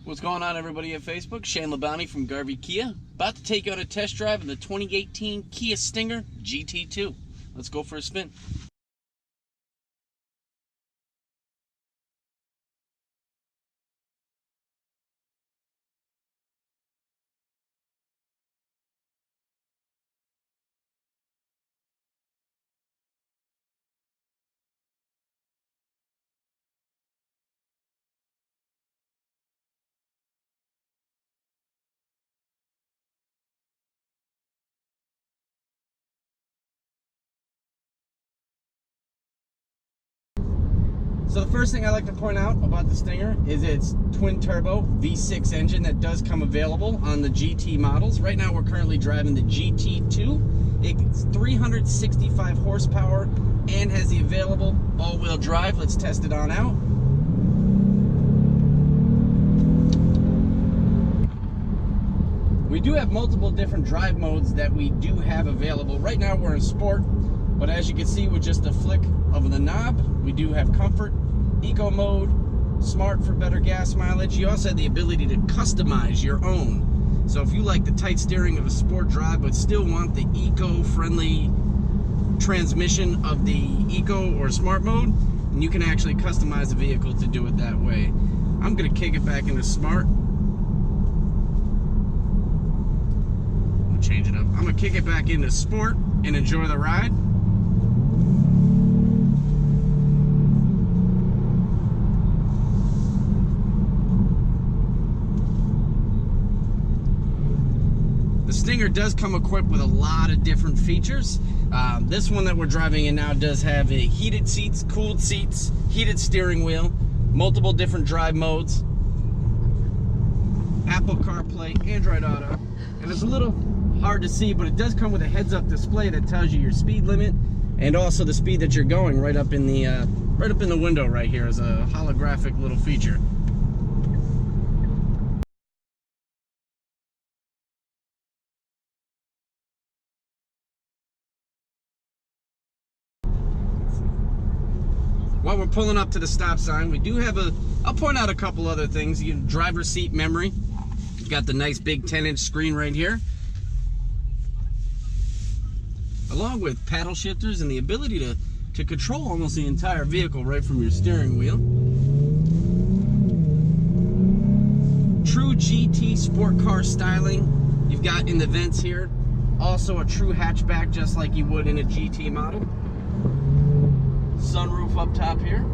What's going on, everybody at Facebook? Shane LaBounty from Garvey Kia. About to take you on a test drive of the 2018 Kia Stinger GT2. Let's go for a spin. So the first thing I like to point out about the Stinger is its twin turbo V6 engine that does come available on the GT models. Right now we're currently driving the GT2. It's 365 horsepower and has the available all-wheel drive. Let's test it on out. We do have multiple different drive modes that we do have available. Right now we're in Sport, but as you can see with just a flick of the knob, we do have Comfort, Eco Mode, Smart for better gas mileage. You also have the ability to customize your own. So if you like the tight steering of a Sport drive but still want the eco-friendly transmission of the Eco or Smart mode, and you can actually customize the vehicle to do it that way. I'm going to kick it back into Smart. We'll change it up. I'm going to kick it back into Sport and enjoy the ride. The Stinger does come equipped with a lot of different features. This one that we're driving in now does have heated seats, cooled seats, heated steering wheel, multiple different drive modes, Apple CarPlay, Android Auto, and it's a little hard to see, but it does come with a heads-up display that tells you your speed limit and also the speed that you're going right up in the window right here is a holographic little feature. While we're pulling up to the stop sign, we do have I'll point out a couple other things. You have driver's seat memory. You've got the nice big 10-inch screen right here, along with paddle shifters and the ability to control almost the entire vehicle right from your steering wheel. True GT sport car styling you've got in the vents here. Also a true hatchback, just like you would in a GT model. Sunroof up top here.